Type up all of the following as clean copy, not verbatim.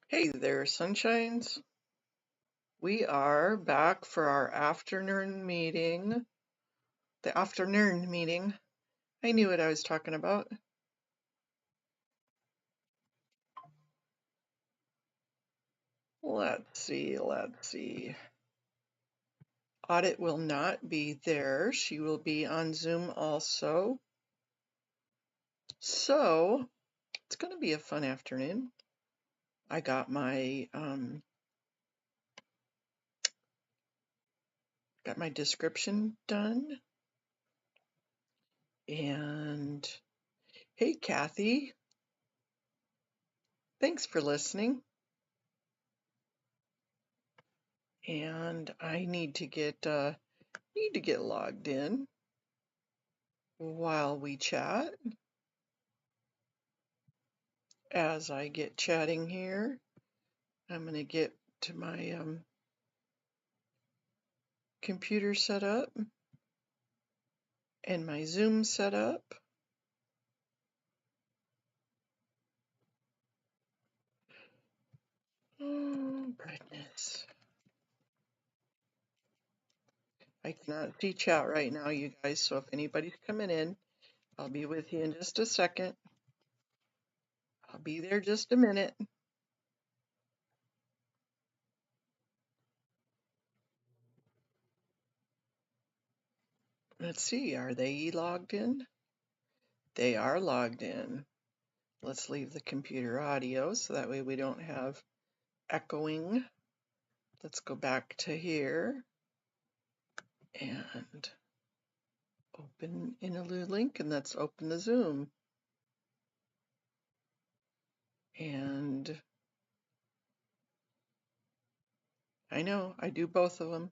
Hey there, sunshines. We are back for our afternoon meeting. The afternoon meeting. I knew what I was talking about. Let's see. Audit will not be there. She will be on Zoom also. So it's going to be a fun afternoon. I got my description done. And hey, Kathy, thanks for listening. And I need to get logged in while we chat. As I get chatting here, I'm going to get to my computer set up and my Zoom set up. Oh, brightness. I cannot see chat right now, you guys, so if anybody's coming in, I'll be with you in just a second. I'll be there just a minute. Let's see, are they logged in? They are logged in. Let's leave the computer audio so that way we don't have echoing. Let's go back to here and open in a new link, and let's open the Zoom. And I know I do both of them.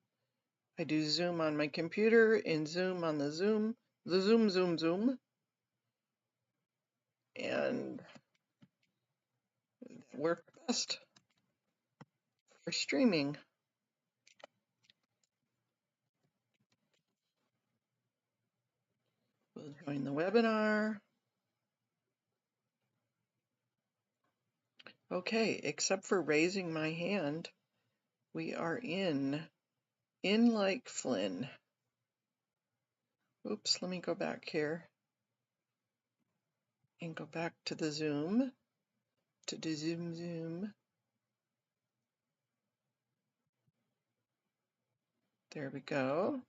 I do Zoom on my computer and Zoom on the Zoom, Zoom, and they work best for streaming. We'll join the webinar. Okay, except for raising my hand, we are in like Flynn. Oops, let me go back here and go back to the Zoom, to the Zoom. There we go.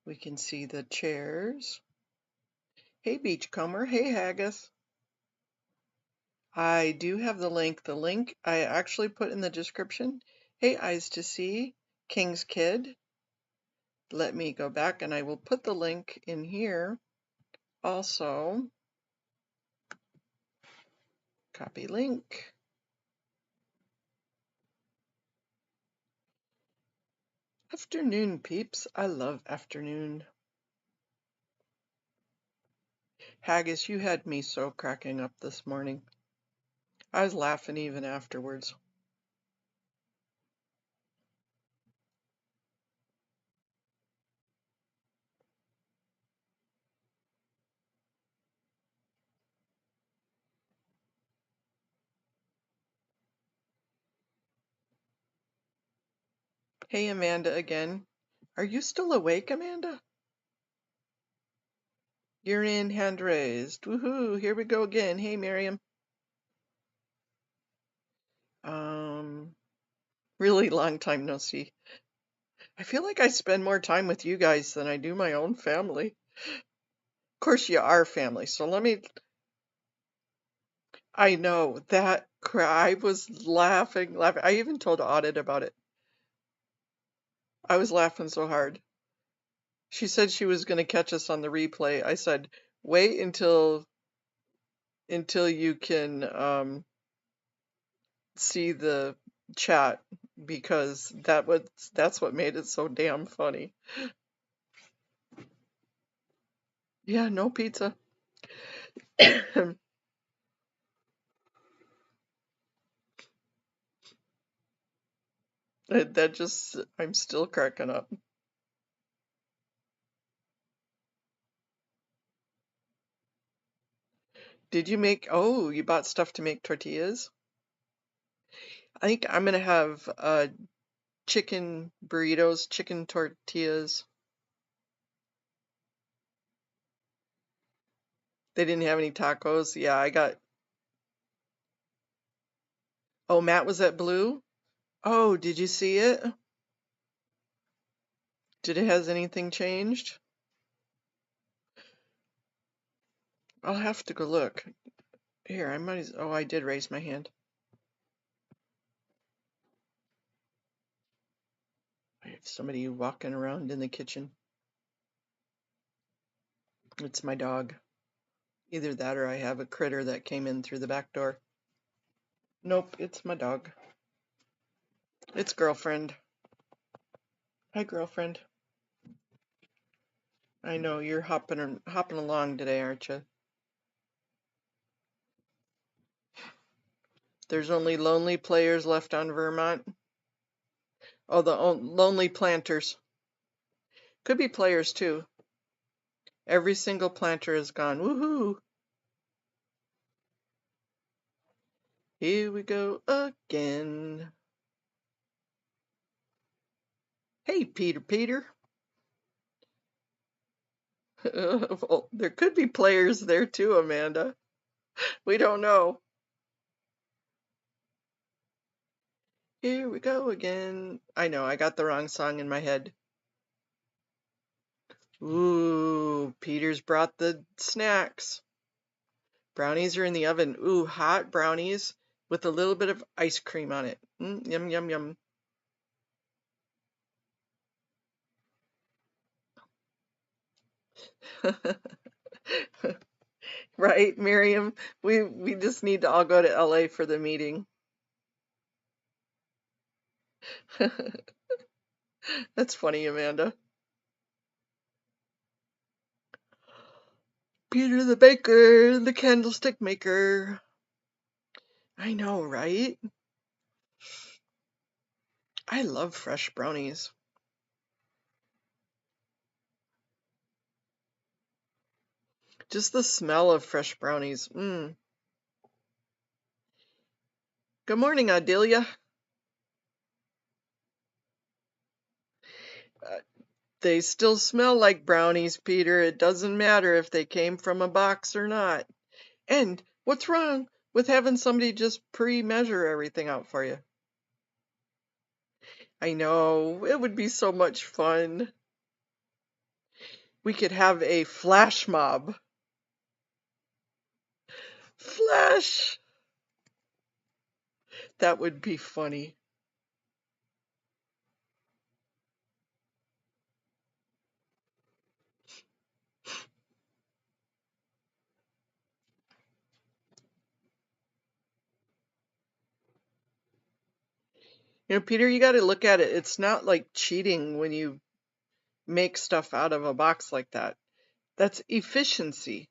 We can see the chairs. Hey, Beachcomber. Hey, Haggis. I do have the link. The link I actually put in the description. Hey, Eyes to See, King's Kid. Let me go back and I will put the link in here. Also, copy link. Afternoon, peeps. I love afternoon. Haggis, you had me so cracking up this morning. I was laughing even afterwards. Hey, Amanda again. Are you still awake, Amanda? You're in, hand raised. Woohoo, here we go again. Hey, Miriam. Really long time no see. I feel like I spend more time with you guys than I do my own family. Of course, you are family, so I know that I was laughing. I even told Audit about it. I was laughing so hard. She said she was going to catch us on the replay. I said, wait until you can see the chat, because that's what made it so damn funny. Yeah, no pizza. That just, I'm still cracking up. Did you make, oh, you bought stuff to make tortillas? I think I'm gonna have chicken burritos, chicken tortillas. They didn't have any tacos. Yeah, I got. Oh, Matt was at Blue. Oh, did you see it? Did it has anything changed? I'll have to go look. Here, I might. Oh, I did raise my hand. I have somebody walking around in the kitchen. It's my dog. Either that or I have a critter that came in through the back door. Nope, it's my dog. It's girlfriend. Hi, girlfriend. I know you're hopping along today, aren't you? There's only lonely players left on Vermont. Oh, the lonely planters. Could be players too. Every single planter is gone. Woohoo! Here we go again. Hey, Peter. Well, there could be players there too, Amanda. We don't know. Here we go again. I know, I got the wrong song in my head. Ooh, Peter's brought the snacks. Brownies are in the oven. Ooh, hot brownies with a little bit of ice cream on it. Yum, yum, yum. Right, Miriam? We just need to all go to LA for the meeting. That's funny, Amanda. Peter the baker, the candlestick maker. I know, right? I love fresh brownies. Just the smell of fresh brownies. Good morning, Adelia. They still smell like brownies, Peter. It doesn't matter if they came from a box or not. And what's wrong with having somebody just pre-measure everything out for you? I know, it would be so much fun. We could have a flash mob. Flash! That would be funny. You know, Peter, you got to look at it. It's not like cheating when you make stuff out of a box like that. That's efficiency.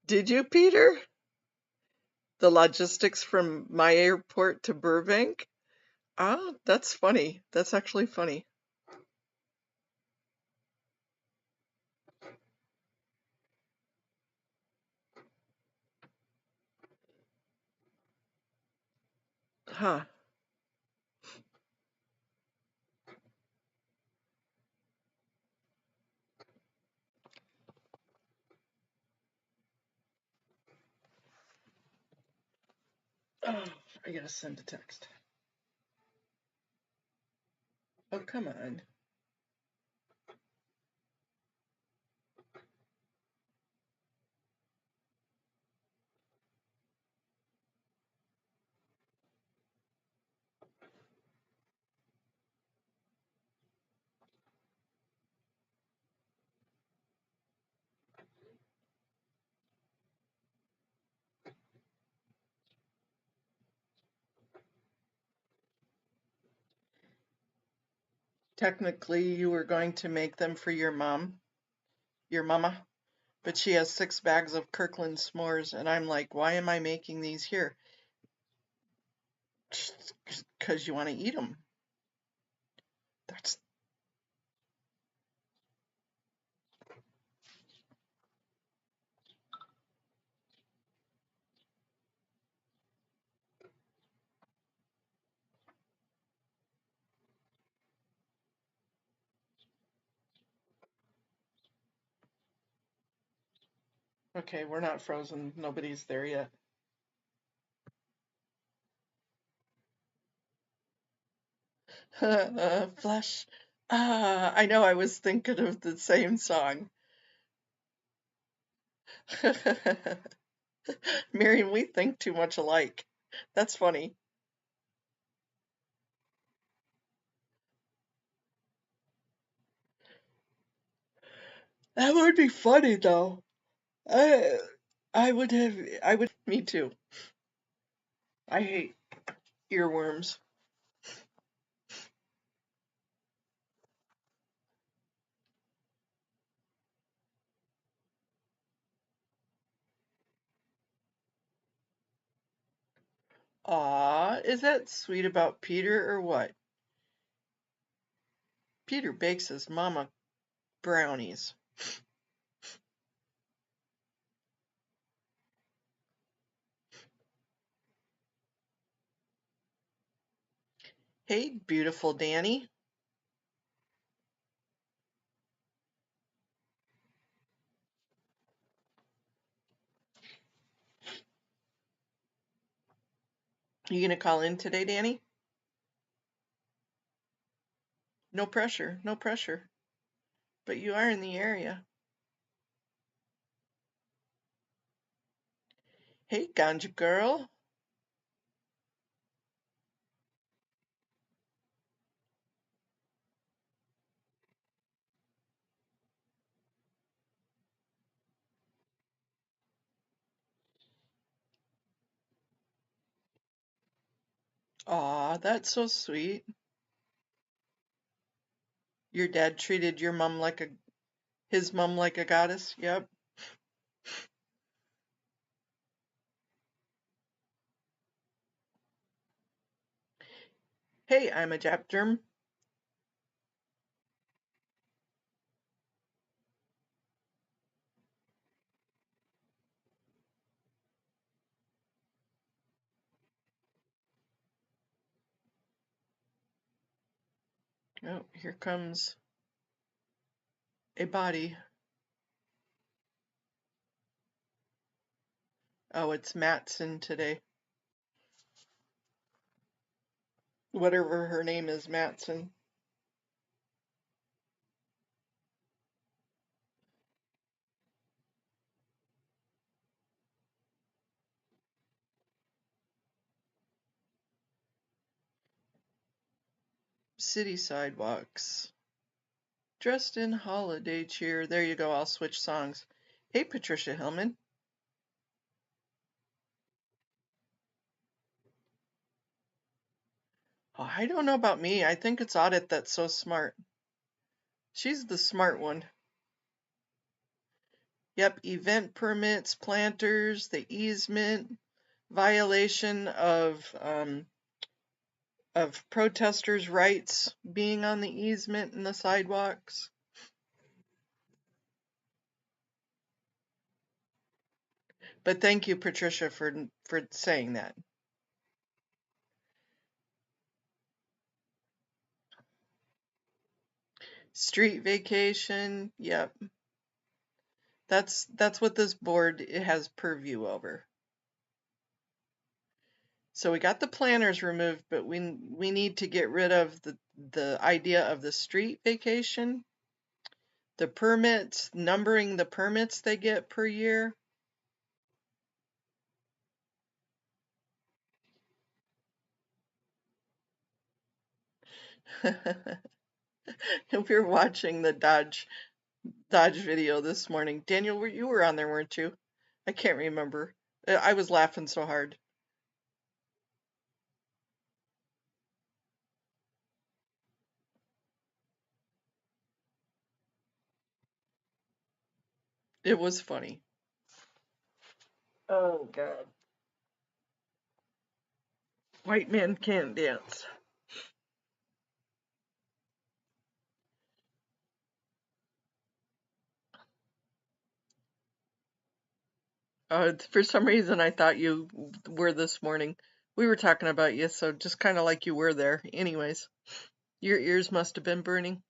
Did you, Peter? The logistics from my airport to Burbank? Ah, that's funny. That's actually funny. Huh. Oh, I gotta send a text. Oh, come on. Technically, you were going to make them for your mama, but she has 6 bags of Kirkland s'mores, and I'm like, why am I making these here? Because you want to eat them. That's Okay, we're not frozen. Nobody's there yet. Flash. Ah, I know I was thinking of the same song. Miriam, we think too much alike. That's funny. That would be funny though. I I would me too. I hate earworms. Aw, is that sweet about Peter or what? Peter bakes his mama brownies. Hey, beautiful Danny. You gonna call in today, Danny? No pressure, no pressure. But you are in the area. Hey, ganja girl. Aw, that's so sweet. Your dad treated your mom like his mom like a goddess. Yep. Hey, I'm a Jap germ. Oh, here comes a body. Oh, it's Matson today. Whatever her name is, Matson. City sidewalks. Dressed in holiday cheer. There you go. I'll switch songs. Hey, Patricia Hillman. Oh, I don't know about me. I think it's Audit that's so smart. She's the smart one. Yep, event permits, planters, the easement, violation of protesters' rights being on the easement and the sidewalks. But thank you, Patricia, for saying that. Street vacation, yep. That's what this board has purview over. So we got the planners removed, but we need to get rid of the idea of the street vacation, the permits, numbering the permits they get per year. We were watching the Dodge video this morning. Daniel, you were on there, weren't you? I can't remember. I was laughing so hard. It was funny. Oh God. White man can't dance. For some reason, I thought you were this morning. We were talking about you, so just kind of like you were there. Anyways, your ears must have been burning.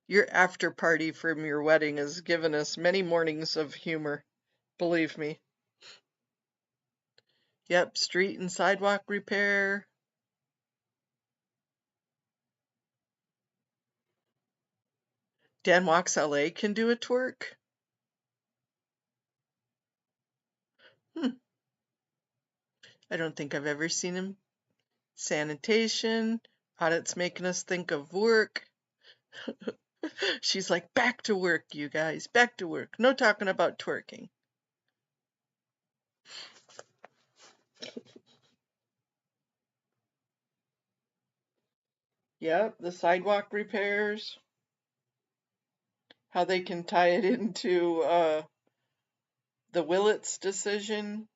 Your after party from your wedding has given us many mornings of humor, believe me. Yep, street and sidewalk repair. Dan Walks LA can do a twerk. Hmm, I don't think I've ever seen him. Sanitation. Audit's making us think of work. She's like, back to work, you guys, back to work. No talking about twerking. Yep, the sidewalk repairs. How they can tie it into the Willits decision.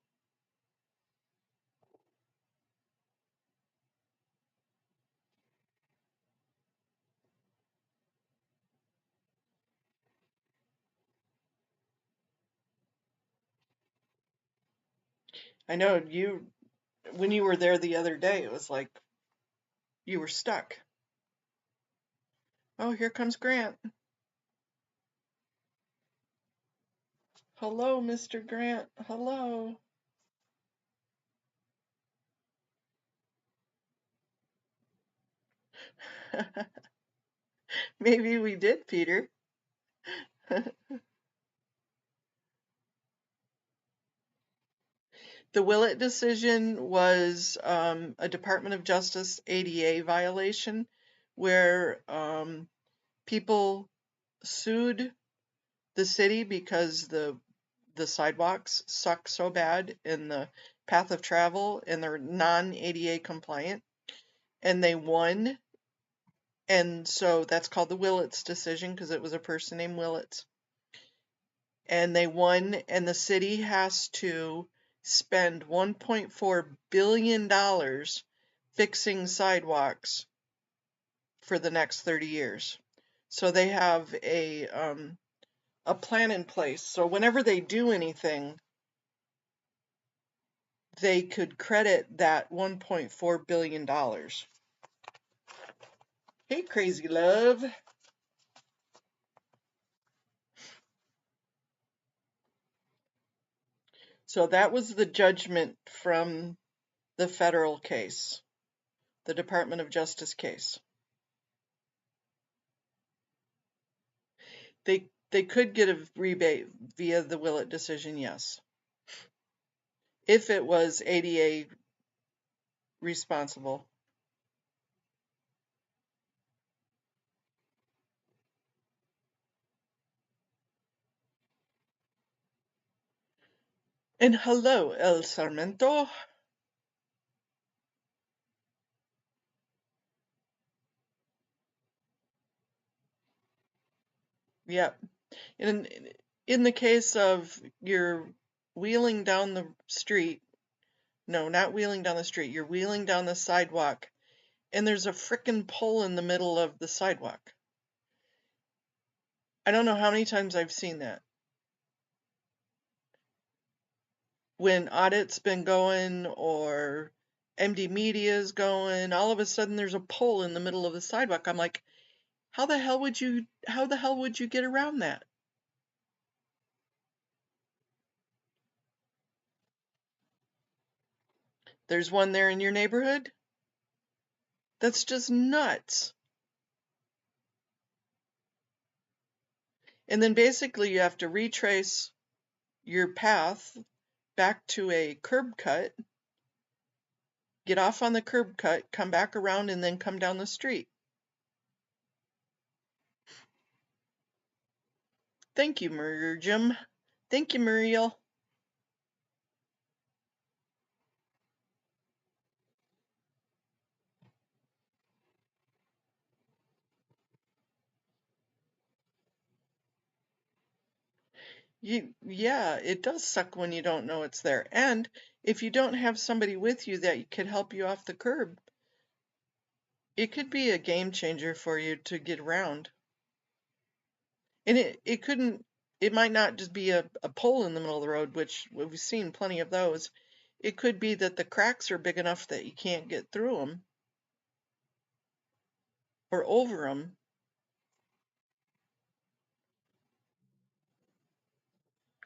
I know you, when you were there the other day, it was like you were stuck. Oh, here comes Grant. Hello, Mr. Grant. Hello. Maybe we did, Peter. The Willett decision was a Department of Justice ADA violation where people sued the city because the sidewalks suck so bad in the path of travel and they're non-ADA compliant, and they won. And so that's called the Willits decision because it was a person named Willits. And they won, and the city has to spend $1.4 billion fixing sidewalks for the next 30 years. So they have a plan in place. So whenever they do anything, they could credit that $1.4 billion. Hey, crazy love. So that was the judgment from the federal case, the Department of Justice case. They could get a rebate via the Willett decision, yes, if it was ADA responsible. And hello, El Sarmento. Yep. In in the case of you're wheeling down the street, no, not wheeling down the street, you're wheeling down the sidewalk, and there's a frickin' pole in the middle of the sidewalk. I don't know how many times I've seen that. When audit's been going or MD Media's going, all of a sudden there's a pole in the middle of the sidewalk. I'm like, how the hell would you get around that? There's one there in your neighborhood? That's just nuts. And then basically you have to retrace your path back to a curb cut, get off on the curb cut, come back around, and then come down the street. Thank you, Jim. Thank you, Muriel. Yeah, it does suck when you don't know it's there. And if you don't have somebody with you that could help you off the curb, it could be a game changer for you to get around. And it might not just be a pole in the middle of the road, which we've seen plenty of those. It could be that the cracks are big enough that you can't get through them or over them.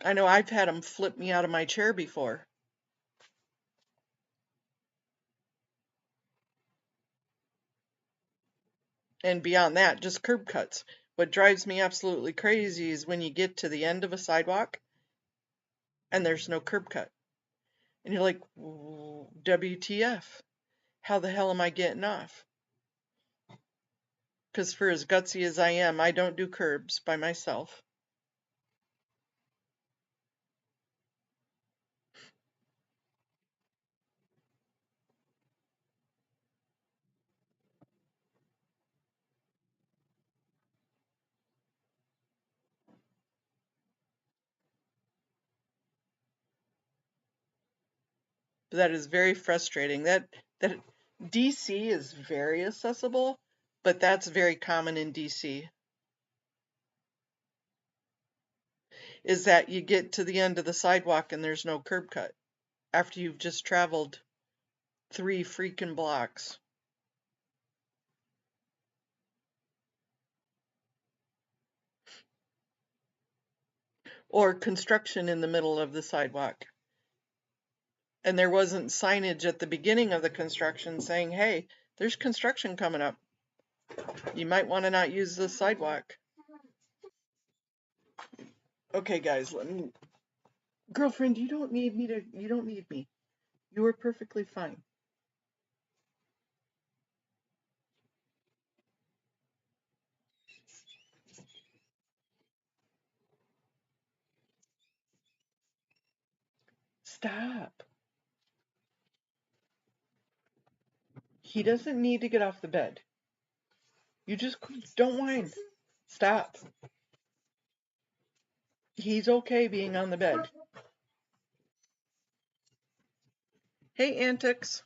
I know I've had them flip me out of my chair before. And beyond that, just curb cuts. What drives me absolutely crazy is when you get to the end of a sidewalk and there's no curb cut. And you're like, WTF? How the hell am I getting off? Because for as gutsy as I am, I don't do curbs by myself. But that is very frustrating. That DC is very accessible, but that's very common in DC. Is that you get to the end of the sidewalk and there's no curb cut after you've just traveled 3 freaking blocks. Or construction in the middle of the sidewalk. And there wasn't signage at the beginning of the construction saying, hey, there's construction coming up. You might want to not use this sidewalk. Okay, guys, girlfriend, you don't need me. You are perfectly fine. Stop. He doesn't need to get off the bed. You just don't whine. Stop. He's okay being on the bed. Hey, Antics.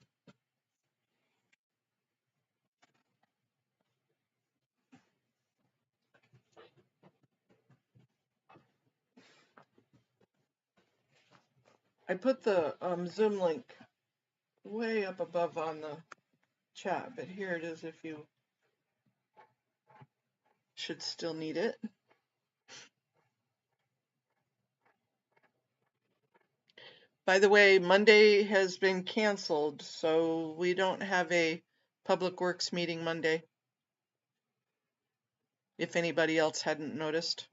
I put the Zoom link way up above on the chat, but here it is if you should still need it. By the way, Monday has been canceled, so we don't have a Public Works meeting Monday, if anybody else hadn't noticed.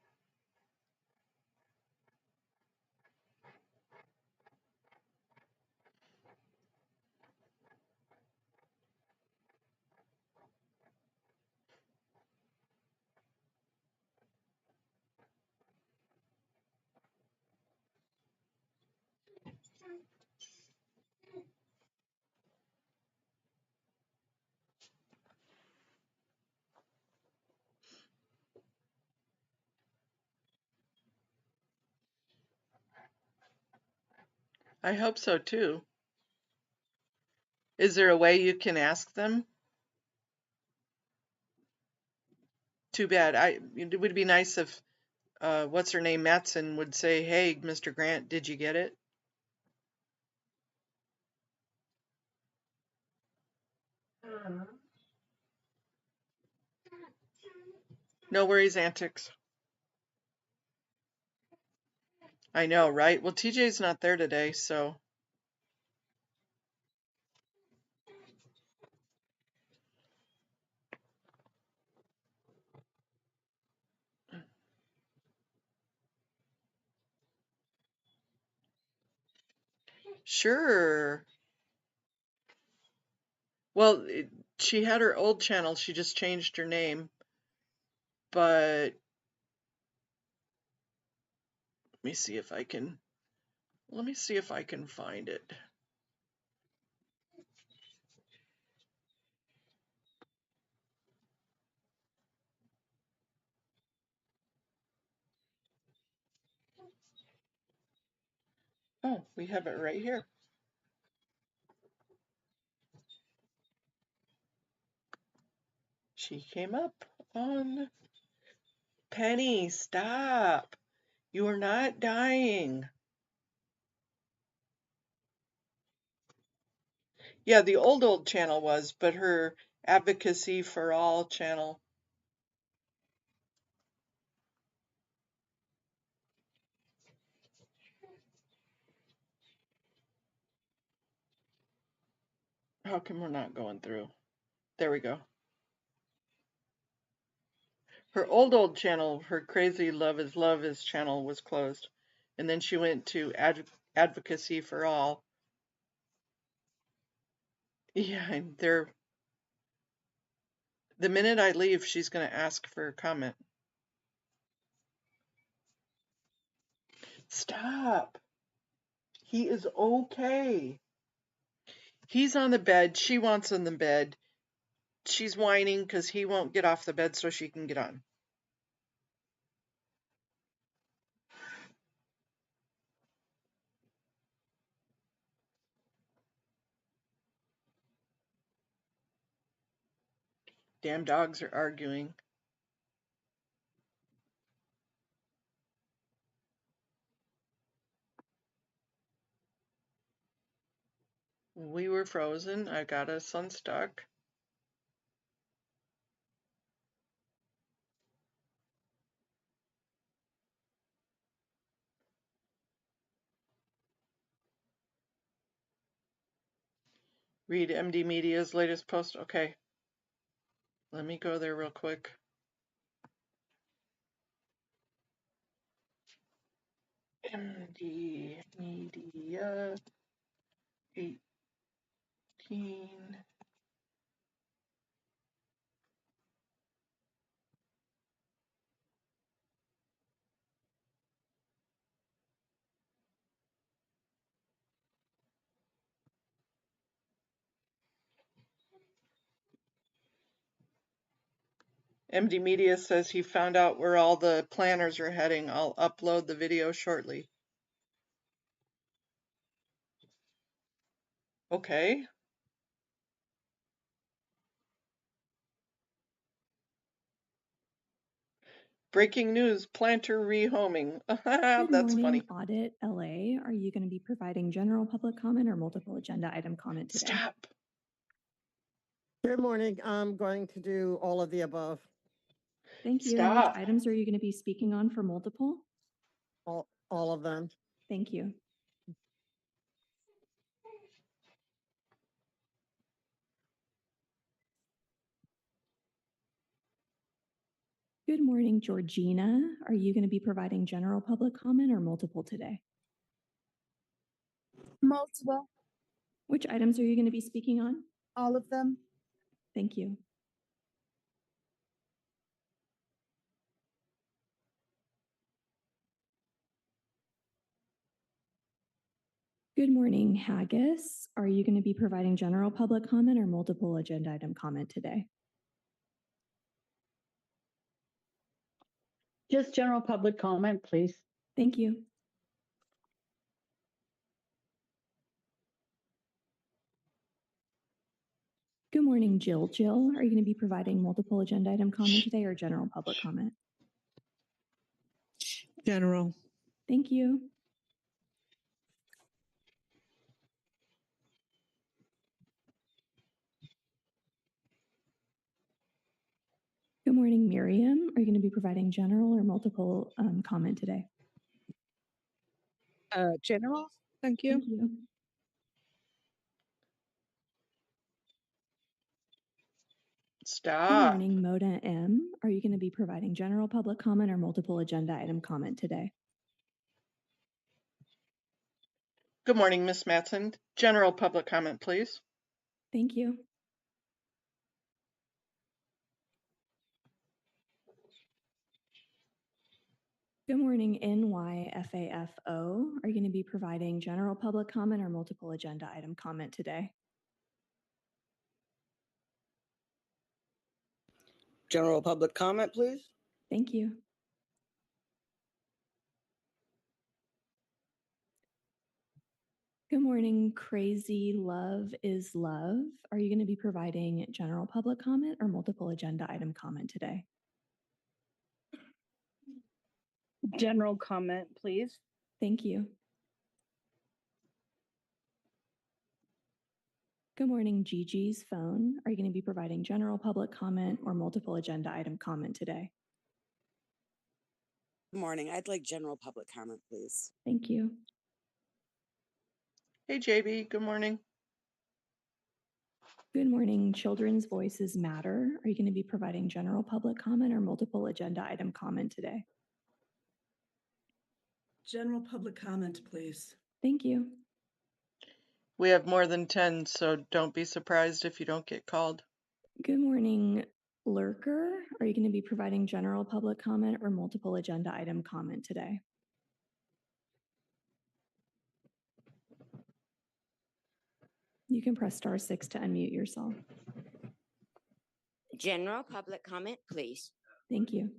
I hope so too. Is there a way you can ask them? Too bad. It would be nice if what's her name, Matson, would say, hey, Mr. Grant, did you get it? No worries, Antics. I know, right? Well, TJ's not there today, so. Sure. Well, she had her old channel. She just changed her name. But let me see if I can. Let me see if I can find it. Oh, we have it right here. She came up on Penny. Stop. You are not dying. Yeah, the old channel was, but her Advocacy for All channel. How come we're not going through? There we go. Her old channel, her Crazy Love is channel was closed. And then she went to Advocacy for All. Yeah, and the minute I leave, she's going to ask for a comment. Stop. He is okay. He's on the bed. She wants on the bed. She's whining because he won't get off the bed so she can get on. Damn dogs are arguing. We were frozen. I got us unstuck. Read MD Media's latest post. Okay. Let me go there real quick. MD Media 18. MD Media says he found out where all the planners are heading. I'll upload the video shortly. Okay. Breaking news, planter rehoming. Good That's morning, funny. Audit LA. Are you going to be providing general public comment or multiple agenda item comment today? Stop. Good morning. I'm going to do all of the above. Thank you. Stop. And which items are you going to be speaking on for multiple? All of them. Thank you. Good morning, Georgina. Are you going to be providing general public comment or multiple today? Multiple. Which items are you going to be speaking on? All of them. Thank you. Good morning, Haggis. Are you going to be providing general public comment or multiple agenda item comment today? Just general public comment, please. Thank you. Good morning, Jill. Jill, are you going to be providing multiple agenda item comment today or general public comment? General. Thank you. Good morning, Miriam. Are you going to be providing general or multiple comment today? General. Thank you. Thank you. Stop. Good morning, Moda M. Are you going to be providing general public comment or multiple agenda item comment today? Good morning, Miss Matson. General public comment, please. Thank you. Good morning, NYFAFO. Are you going to be providing general public comment or multiple agenda item comment today? General public comment, please. Thank you. Good morning, Crazy Love is Love. Are you going to be providing general public comment or multiple agenda item comment today? General comment, please. Thank you. Good morning, Gigi's phone. Are you going to be providing general public comment or multiple agenda item comment today? Good morning. I'd like general public comment, please. Thank you. Hey, JB. Good morning. Good morning. Children's voices matter. Are you going to be providing general public comment or multiple agenda item comment today? General public comment, please. Thank you. We have more than 10, so don't be surprised if you don't get called. Good morning, Lurker. Are you going to be providing general public comment or multiple agenda item comment today? You can press *6 to unmute yourself. General public comment, please. Thank you.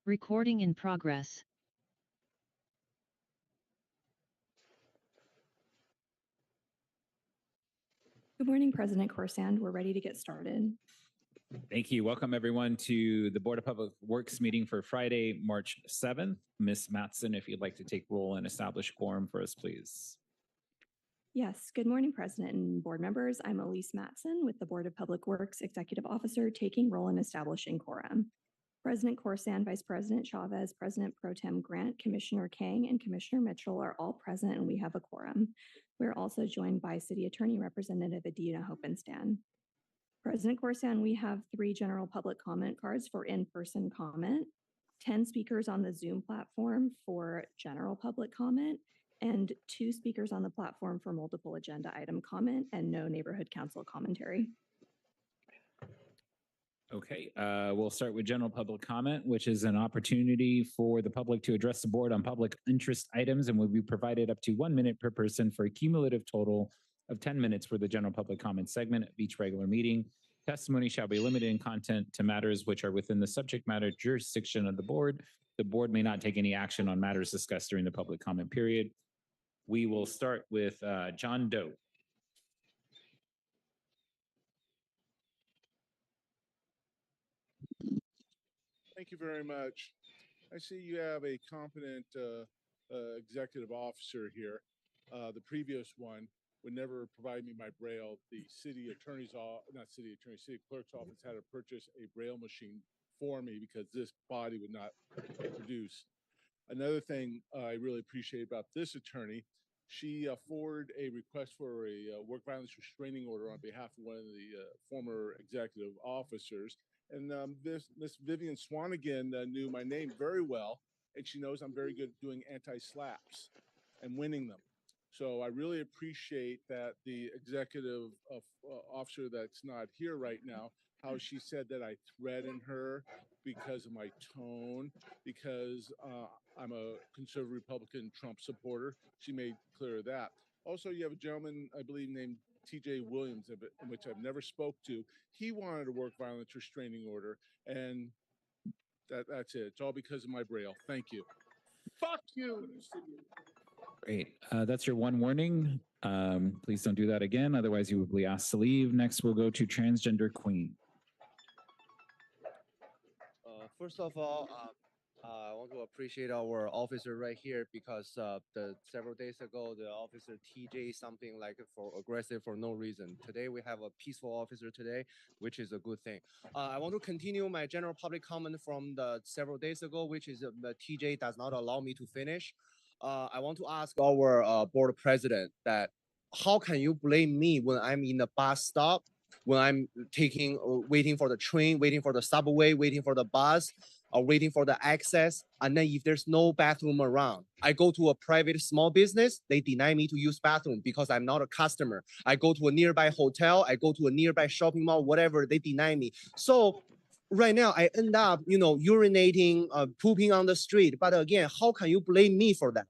Recording in progress. Good morning, President Corsand. We're ready to get started. Thank you. Welcome everyone to the Board of Public Works meeting for Friday, March 7th. Ms. Matson, if you'd like to take roll and establish quorum for us, please. Yes, good morning, President and board members. I'm McAleese Matson with the Board of Public Works Executive Officer, taking roll in establishing quorum. President Corsand, Vice President Chavez, President Pro Tem Grant, Commissioner Kang, and Commissioner Mitchell are all present, and we have a quorum. We're also joined by City Attorney Representative Adina Hopenstan. President Corsand, we have 3 general public comment cards for in-person comment, 10 speakers on the Zoom platform for general public comment, and 2 speakers on the platform for multiple agenda item comment, and no neighborhood council commentary. Okay, we'll start with general public comment, which is an opportunity for the public to address the board on public interest items and will be provided up to 1 minute per person for a cumulative total of 10 minutes for the general public comment segment of each regular meeting. Testimony shall be limited in content to matters which are within the subject matter jurisdiction of the board. The board may not take any action on matters discussed during the public comment period. We will start with John Doe. Thank you very much. I see you have a competent executive officer here. The previous one would never provide me my Braille. The city attorney's city clerk's office had to purchase a Braille machine for me because this body would not produce. Another thing I really appreciate about this attorney, she forwarded a request for a work violence restraining order on behalf of one of the former executive officers. And Miss Vivian Swanigan knew my name very well, and she knows I'm very good at doing anti-slaps and winning them. So I really appreciate that the executive officer that's not here right now, how she said that I threatened her because of my tone, because I'm a conservative Republican Trump supporter. She made clear that. Also, you have a gentleman, I believe, named TJ Williams, in which I've never spoke to. He wanted a work violence restraining order, and that's it. It's all because of my Braille. Thank you. Fuck you. Great. That's your one warning. Please don't do that again. Otherwise, you will be asked to leave. Next, we'll go to Transgender Queen. First of all, I want to appreciate our officer right here because several days ago, the officer TJ something like for aggressive for no reason. Today, we have a peaceful officer today, which is a good thing. I want to continue my general public comment from the several days ago, which is the TJ does not allow me to finish. I want to ask our board president that how can you blame me when I'm in the bus stop, when I'm waiting for the train, waiting for the subway, waiting for the bus, or waiting for the access, and then if there's no bathroom around, I go to a private small business, they deny me to use bathroom because I'm not a customer. I go to a nearby hotel, I go to a nearby shopping mall, whatever, they deny me. So right now I end up, urinating, pooping on the street. But again, how can you blame me for that?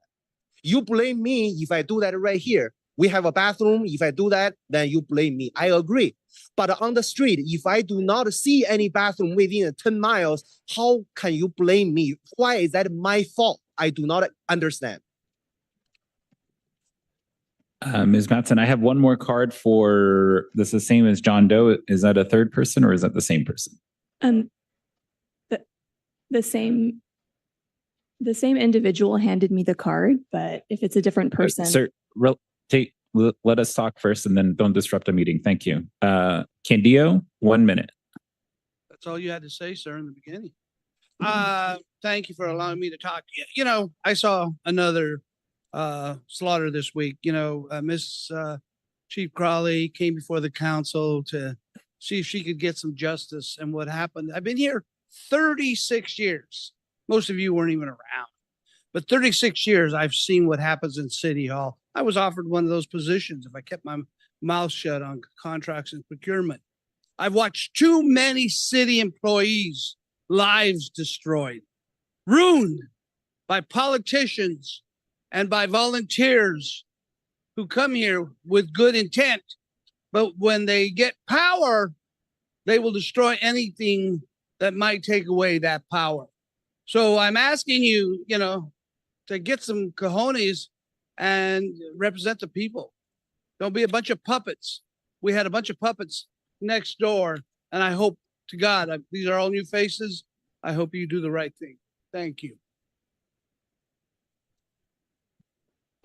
You blame me if I do that right here. We have a bathroom. If I do that, then you blame me. I agree. But on the street, if I do not see any bathroom within 10 miles, how can you blame me? Why is that my fault? I do not understand. Ms. Matson, I have one more card for this, the same as John Doe. Is that a third person or is that the same person? The same. The same individual handed me the card, but if it's a different person. Sir, let us talk first and then don't disrupt the meeting. Thank you. Candio, 1 minute. That's all you had to say, sir, in the beginning. Thank you for allowing me to talk. You know, I saw another slaughter this week. You know, Miss Chief Crawley came before the council to see if she could get some justice. And what happened? I've been here 36 years. Most of you weren't even around. But 36 years, I've seen what happens in City Hall. I was offered one of those positions if I kept my mouth shut on contracts and procurement. I've watched too many city employees' lives destroyed, ruined by politicians and by volunteers who come here with good intent. But when they get power, they will destroy anything that might take away that power. So I'm asking you, you know, to get some cojones and represent the people. Don't be a bunch of puppets. We had a bunch of puppets next door, and I hope to God, these are all new faces. I hope you do the right thing. Thank you.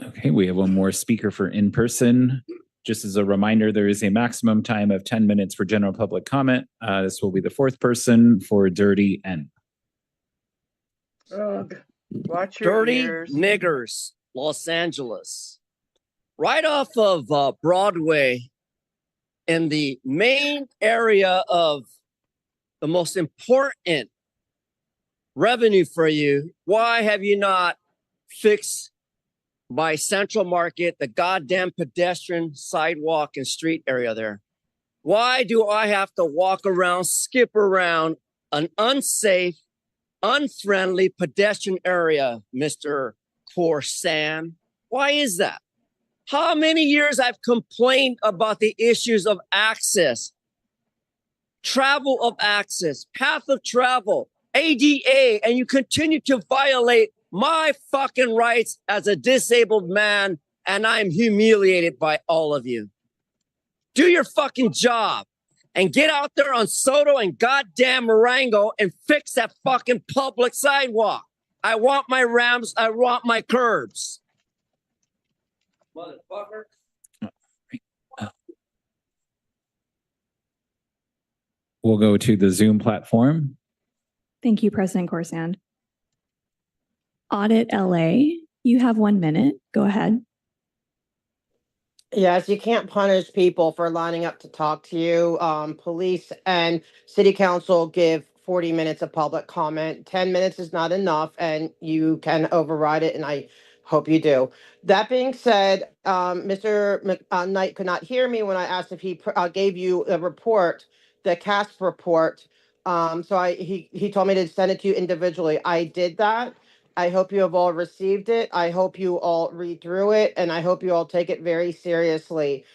Okay, we have one more speaker for in-person. Just as a reminder, there is a maximum time of 10 minutes for general public comment. This will be the fourth person for Dirty N. Ugh. Watch your Dirty ears. Niggers, Los Angeles. Right off of Broadway, in the main area of the most important revenue for you, why have you not fixed by Central Market the goddamn pedestrian sidewalk and street area there? Why do I have to walk around, skip around an unsafe, unfriendly pedestrian area, Mr. Corsan? Why is that? How many years I've complained about the issues of access, travel of access, path of travel, ADA, and you continue to violate my fucking rights as a disabled man, and I'm humiliated by all of you. Do your fucking job and get out there on Soto and goddamn Marengo and fix that fucking public sidewalk. I want my ramps. I want my curbs. Motherfucker. We'll go to the Zoom platform. Thank you, President Corsand. Audit LA, you have 1 minute. Go ahead. Yes, you can't punish people for lining up to talk to you. Police and city council give 40 minutes of public comment. 10 minutes is not enough, and you can override it, and I hope you do. That being said, Mr. Knight could not hear me when I asked if he gave you a report, the CASP report. So he told me to send it to you individually. I did that. I hope you have all received it. I hope you all read through it, and I hope you all take it very seriously.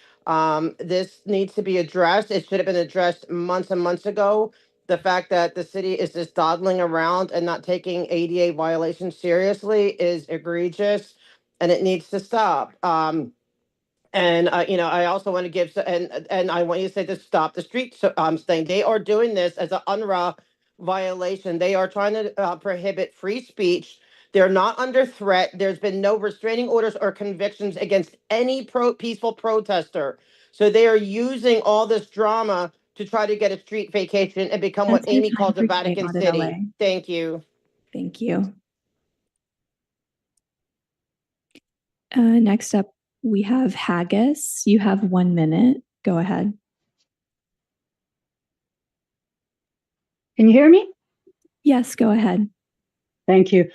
This needs to be addressed. It should have been addressed months and months ago. The fact that the city is just dawdling around and not taking ADA violations seriously is egregious, and it needs to stop. I also want to give and I want you to say to stop the street thing. They are doing this as an UNRWA violation. They are trying to prohibit free speech. They're not under threat. There's been no restraining orders or convictions against any peaceful protester. So they are using all this drama to try to get a street vacation and become what Amy calls the Vatican City. LA. Thank you. Thank you. Next up, we have Haggis. You have 1 minute. Go ahead. Can you hear me? Yes, go ahead. Thank you.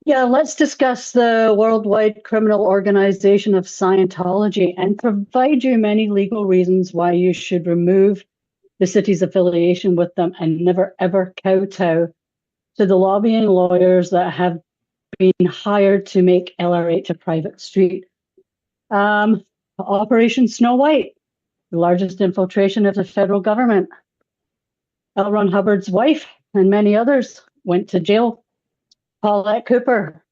Yeah, let's discuss the Worldwide Criminal Organization of Scientology and provide you many legal reasons why you should remove the city's affiliation with them and never ever kowtow to the lobbying lawyers that have been hired to make LRH a private street. Operation Snow White, the largest infiltration of the federal government. L. Ron Hubbard's wife and many others went to jail. Paulette Cooper,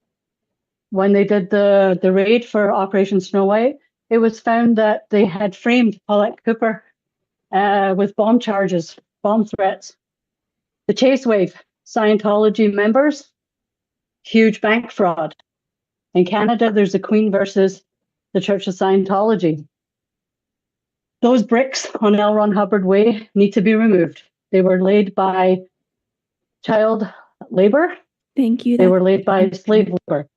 when they did the raid for Operation Snow White, it was found that they had framed Paulette Cooper with bomb charges, bomb threats. The Chase Wave, Scientology members huge bank fraud. In Canada, there's the Queen versus the Church of Scientology. Those bricks on L. Ron Hubbard Way need to be removed. They were laid by child labor. Thank you. They were laid by slave labor.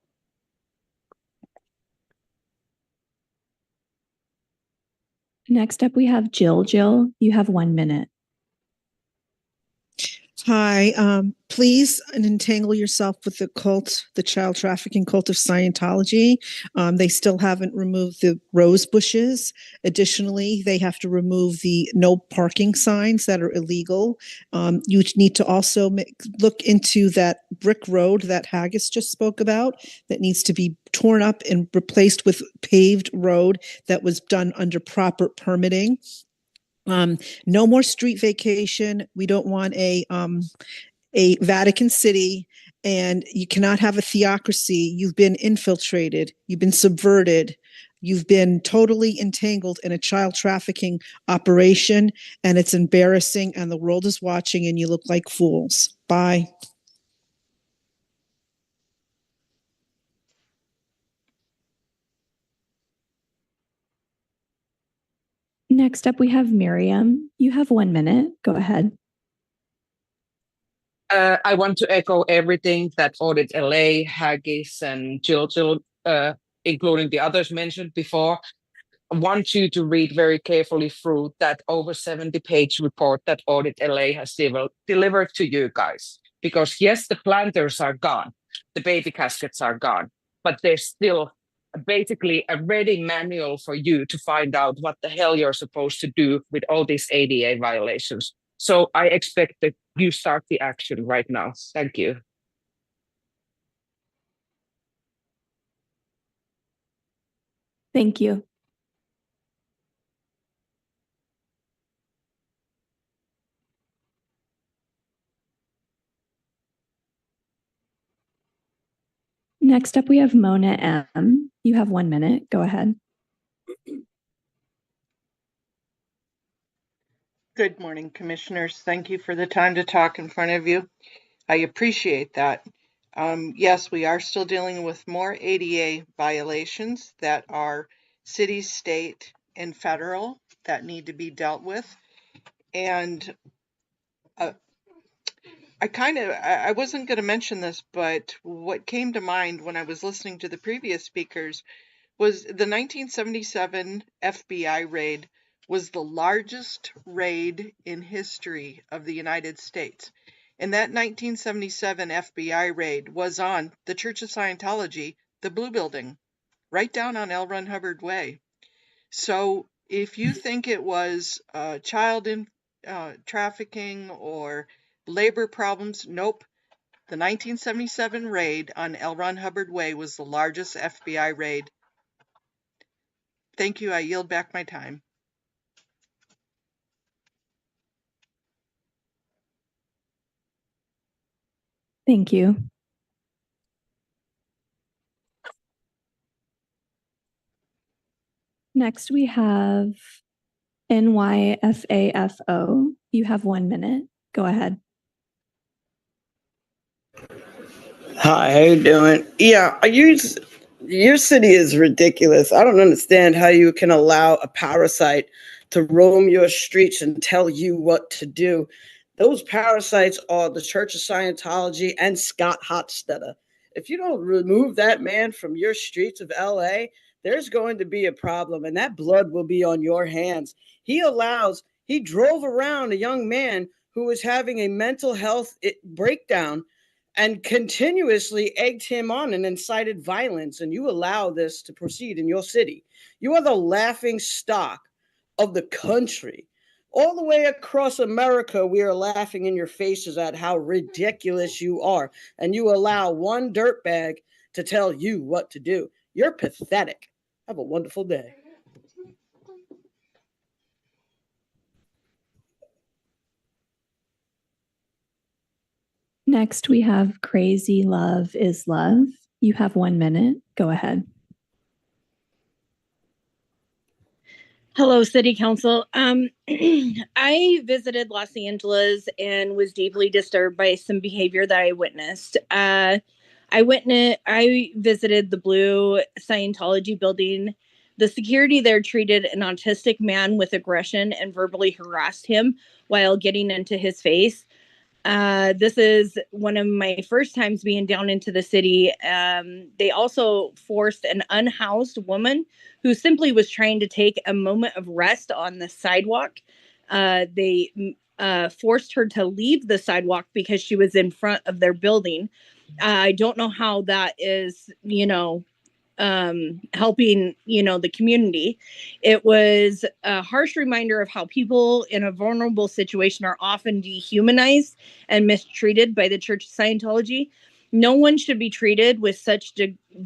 Next up, we have Jill. Jill, you have 1 minute. Hi, please unentangle yourself with the cult, the child trafficking cult of Scientology. They still haven't removed the rose bushes. Additionally, they have to remove the no parking signs that are illegal. You need to also look into that brick road that Haggis just spoke about that needs to be torn up and replaced with paved road that was done under proper permitting. No more street vacation. We don't want a Vatican City, and you cannot have a theocracy. You've been infiltrated. You've been subverted. You've been totally entangled in a child trafficking operation, and it's embarrassing, and the world is watching, and you look like fools. Bye. Next up, we have Miriam. You have 1 minute. Go ahead. I want to echo everything that Audit LA, Haggis, and Jill, including the others mentioned before. I want you to read very carefully through that over 70-page report that Audit LA has delivered to you guys. Because yes, the planters are gone, the baby caskets are gone, but there's still basically a ready manual for you to find out what the hell you're supposed to do with all these ADA violations. So I expect that you start the action right now. Thank you. Thank you. Next up, we have Mona M. You have 1 minute. Go ahead. Good morning, commissioners. Thank you for the time to talk in front of you. I appreciate that. Yes, we are still dealing with more ADA violations that are city, state, and federal that need to be dealt with. And I wasn't going to mention this, but what came to mind when I was listening to the previous speakers was the 1977 FBI raid was the largest raid in history of the United States. And that 1977 FBI raid was on the Church of Scientology, the Blue Building, right down on L. Ron Hubbard Way. So if you think it was child trafficking or labor problems, nope. The 1977 raid on L. Ron Hubbard Way was the largest FBI raid. Thank you. I yield back my time. Thank you. Next, we have NYFAFO. You have 1 minute. Go ahead. Hi, how you doing? Yeah, your city is ridiculous. I don't understand how you can allow a parasite to roam your streets and tell you what to do. Those parasites are the Church of Scientology and Scott Hofstadter. If you don't remove that man from your streets of LA, there's going to be a problem, and that blood will be on your hands. He drove around a young man who was having a mental health breakdown and continuously egged him on and incited violence, and you allow this to proceed in your city. You are the laughing stock of the country. All the way across America, we are laughing in your faces at how ridiculous you are, and you allow one dirtbag to tell you what to do. You're pathetic. Have a wonderful day. Next, we have Crazy Love is Love. You have 1 minute. Go ahead. Hello, City Council. I visited Los Angeles and was deeply disturbed by some behavior that I witnessed. I I visited the Blue Scientology building. The security there treated an autistic man with aggression and verbally harassed him while getting into his face. This is one of my first times being down into the city. They also forced an unhoused woman who simply was trying to take a moment of rest on the sidewalk. They forced her to leave the sidewalk because she was in front of their building. I don't know how that is, helping, the community. It was a harsh reminder of how people in a vulnerable situation are often dehumanized and mistreated by the Church of Scientology. No one should be treated with such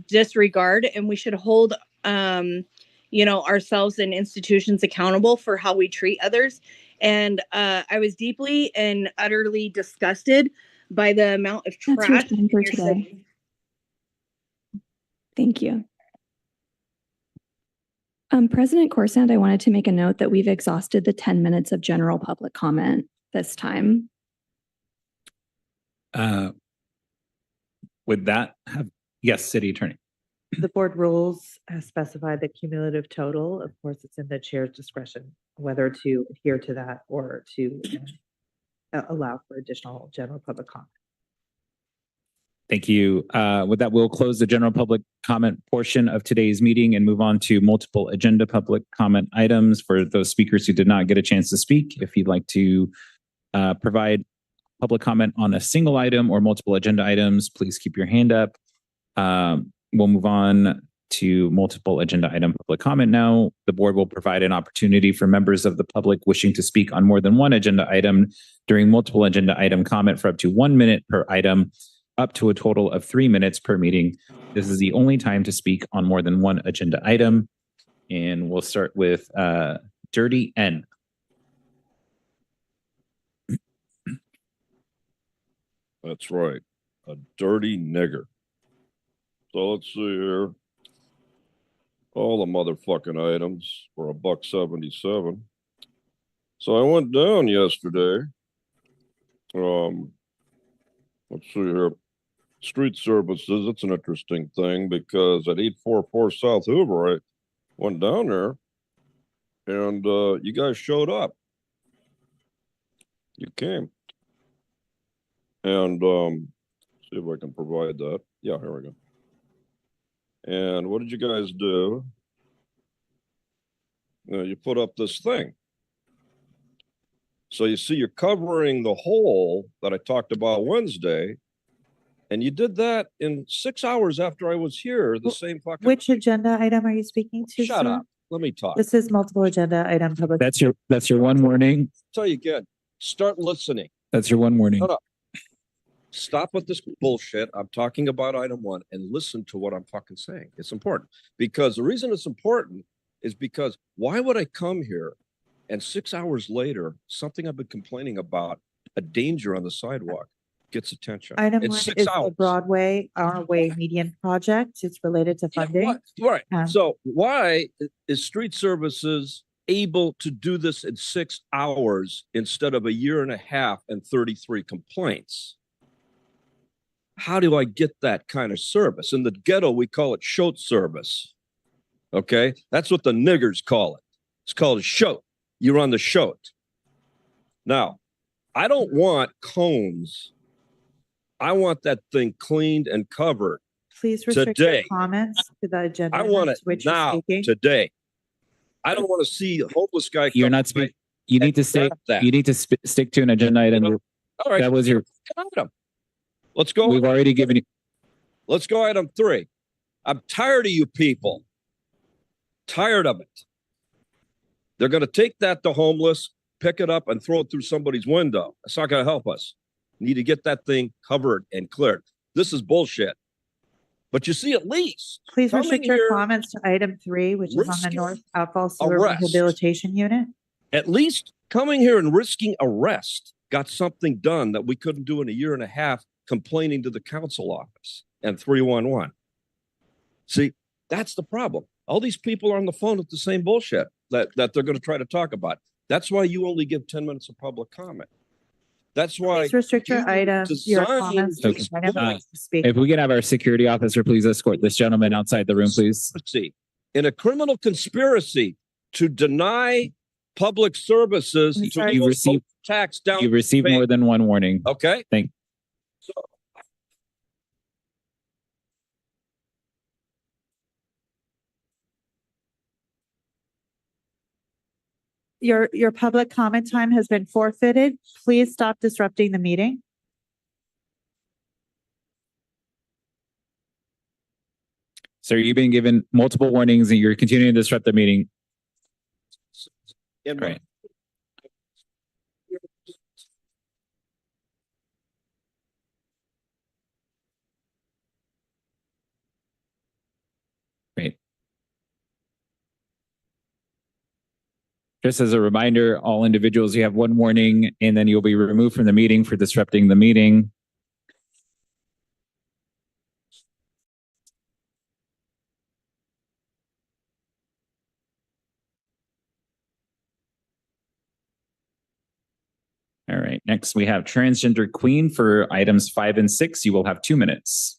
disregard, and we should hold, ourselves and institutions accountable for how we treat others. And I was deeply and utterly disgusted by the amount of That's your trash time in for your today. city. Thank you. President Corsand, I wanted to make a note that we've exhausted the 10 minutes of general public comment this time. With that, yes, City Attorney. The board rules specify the cumulative total. Of course, it's in the chair's discretion whether to adhere to that or to allow for additional general public comment. Thank you. With that, we'll close the general public comment portion of today's meeting and move on to multiple agenda public comment items for those speakers who did not get a chance to speak. If you'd like to provide public comment on a single item or multiple agenda items, please keep your hand up. We'll move on to multiple agenda item public comment now. The board will provide an opportunity for members of the public wishing to speak on more than one agenda item during multiple agenda item comment for up to 1 minute per item, up to a total of 3 minutes per meeting. This is the only time to speak on more than one agenda item. And we'll start with Dirty N. That's right. A dirty nigger. So let's see here. All the motherfucking items for $1.77. So I went down yesterday. Let's see here. Street services, it's an interesting thing because at 844 South Hoover, I went down there and you guys showed up. You came. And see if I can provide that. Yeah, here we go. And what did you guys do? You put up this thing. So you see, you're covering the hole that I talked about Wednesday. And you did that in 6 hours after I was here, the same fucking. Which agenda item are you speaking to? Shut sir? up. Let me talk. This is multiple agenda item public. That's your one warning. Tell you again, start listening. That's your one warning. Shut up. Stop with this bullshit. I'm talking about item one and listen to what I'm fucking saying. It's important because the reason it's important is because why would I come here and 6 hours later, something I've been complaining about, a danger on the sidewalk, gets attention. Item It's one 6 is hours. the Broadway Our Way median project. It's related to funding. Right. So why is street services able to do this in 6 hours instead of a year and a half and 33 complaints? How do I get that kind of service? In the ghetto, we call it shoat service. Okay? That's what the niggers call it. It's called a shoat. You're on the shoat. Now, I don't want cones. I want that thing cleaned and covered. Please restrict today. your comments to the agenda. I want it which you're now, speaking. today. I don't want to see a homeless guy. You're not speaking. You need to stay. You need to stick to an agenda item. All right. That was your item. Let's go. We've already given you. Let's go item 3. I'm tired of you people. Tired of it. They're going to take that to homeless, pick it up and throw it through somebody's window. That's not going to help us. Need to get that thing covered and cleared. This is bullshit. But you see, at least Please coming restrict your here, comments to item 3, which is on the risking North Outfall Sewer arrest. Rehabilitation Unit. at least coming here and risking arrest got something done that we couldn't do in a year and a half, complaining to the council office and 311. See, that's the problem. All these people are on the phone with the same bullshit that they're going to try to talk about. That's why you only give 10 minutes of public comment. That's why Please restrict your you items, your designed comments Okay. to whenever you speak. If we can have our security officer please escort this gentleman outside the room, please. in a criminal conspiracy to deny public services to You received tax down. You received more than one warning. Okay. Thank. Your public comment time has been forfeited. Please stop disrupting the meeting. Sir, you've been given multiple warnings and you're continuing to disrupt the meeting. Great. Great. Just as a reminder, all individuals, you have one warning and then you'll be removed from the meeting for disrupting the meeting. All right. Next, we have Transgender Queen for items 5 and 6. You will have 2 minutes.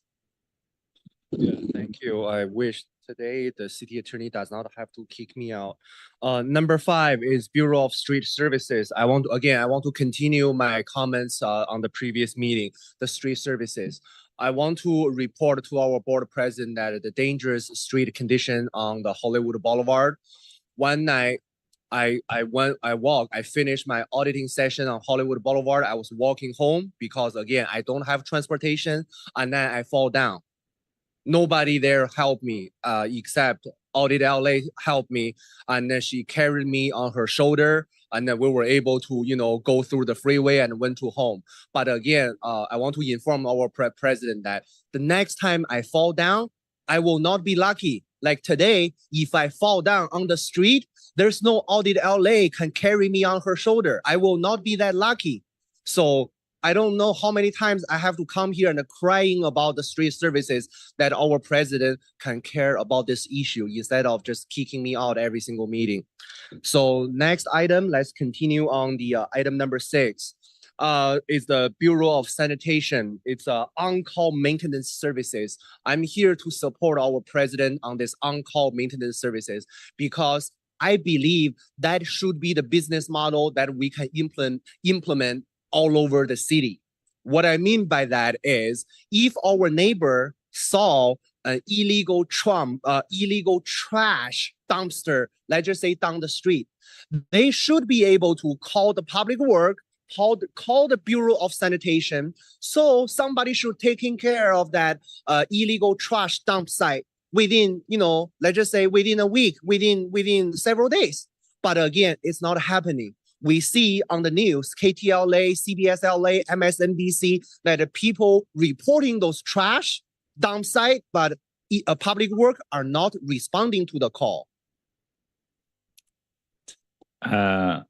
Yeah, thank you. I wish today the city attorney does not have to kick me out. Number 5 is Bureau of Street Services. I want to continue my comments on the previous meeting, the street services. I want to report to our board president that the dangerous street condition on the Hollywood Boulevard. One night, I finished my auditing session on Hollywood Boulevard. I was walking home because again, I don't have transportation, and then I fall down. Nobody there helped me except Audit LA helped me, and then she carried me on her shoulder, and then we were able to go through the freeway and went to home. But again, I want to inform our president that the next time I fall down, I will not be lucky. Like today, if I fall down on the street, there's no Audit LA can carry me on her shoulder. I will not be that lucky. So I don't know how many times I have to come here and crying about the street services that our president can care about this issue instead of just kicking me out every single meeting. So next item, let's continue on the item number 6. Is the Bureau of Sanitation. It's on-call maintenance services. I'm here to support our president on this on-call maintenance services because I believe that should be the business model that we can implement all over the city. What I mean by that is if our neighbor saw an illegal trash dumpster, let's just say down the street, they should be able to call the public work, call the Bureau of Sanitation. So somebody should taking care of that illegal trash dump site within, let's just say within a week, within several days. But again, it's not happening. We see on the news, KTLA, CBSLA, MSNBC, that the people reporting those trash dump site, but public work are not responding to the call.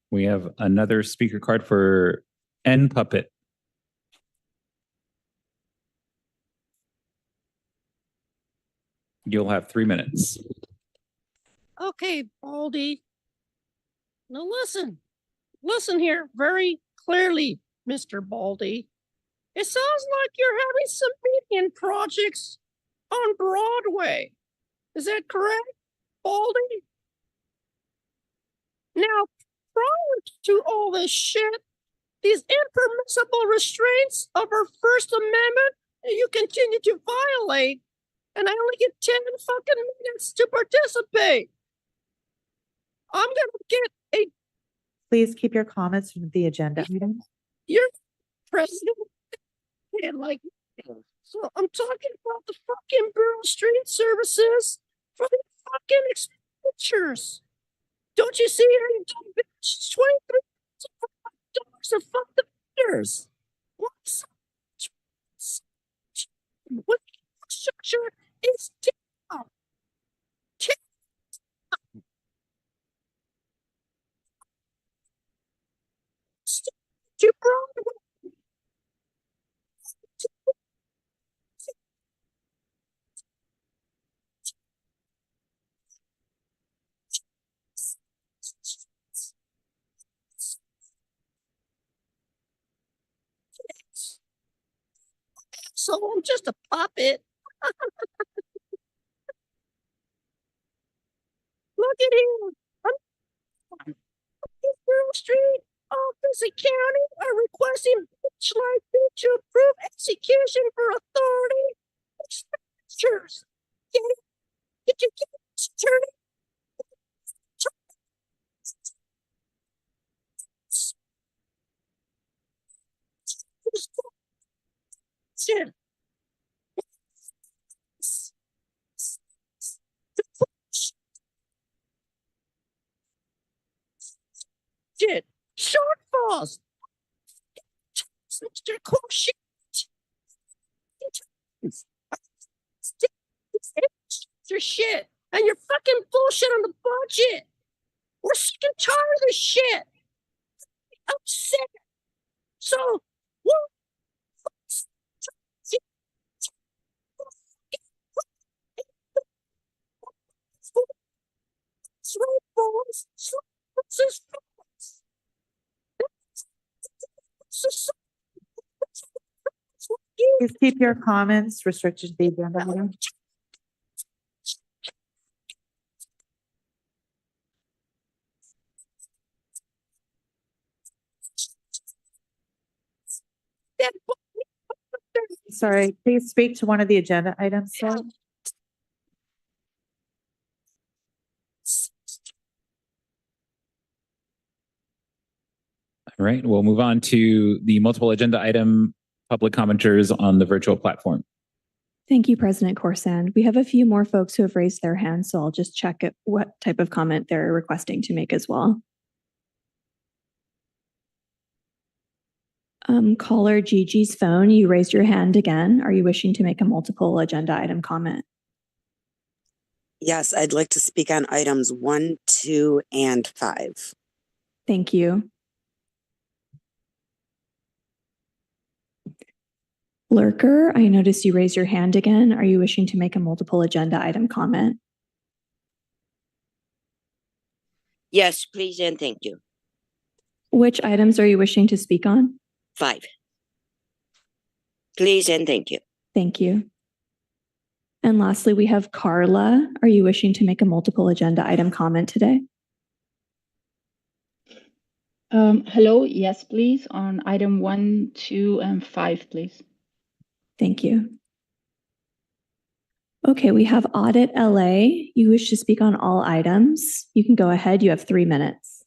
We have another speaker card for N Puppet. You'll have 3 minutes. Okay, Baldy. Now listen here very clearly, Mr. Baldy. It sounds like you're having some median projects on Broadway. Is that correct, Baldy? Now, prior to all this shit, these impermissible restraints of our First Amendment, you continue to violate, and I only get 10 fucking minutes to participate. I'm gonna get a... Please keep your comments from the agenda items. Your president can't like me. So I'm talking about the fucking Bureau of Street Services for the fucking expenditures. Don't you see here, you dumb bitch? $23,000 to fuck the vendors. What infrastructure is down? To Broadway. so I'm just a puppet. Look at him. I'm Grove Street, Office of County are requesting bitch like you to approve execution for authority. Expenditures. Get it? Get your case attorney. Shit. Shit. Shortfalls. Mr. Quotient. Your shit and your fucking bullshit on the budget. We're sick and tired of this shit. I'm sick. So what? Please keep your comments restricted to the agenda item. Sorry, please speak to one of the agenda items, sir. All right, we'll move on to the multiple agenda item public commenters on the virtual platform. Thank you, President Corsand. We have a few more folks who have raised their hands, so I'll just check what type of comment they're requesting to make as well. Caller Gigi's phone, you raised your hand again. Are you wishing to make a multiple agenda item comment? Yes, I'd like to speak on items 1, 2, and 5. Thank you. Lurker, I noticed you raised your hand again. Are you wishing to make a multiple agenda item comment? Yes, please and thank you. Which items are you wishing to speak on? 5. Please and thank you. Thank you. And lastly, we have Carla. Are you wishing to make a multiple agenda item comment today? Hello, yes, please, on item 1, 2, and 5, please. Thank you. Okay, we have Audit LA. You wish to speak on all items. You can go ahead. You have 3 minutes.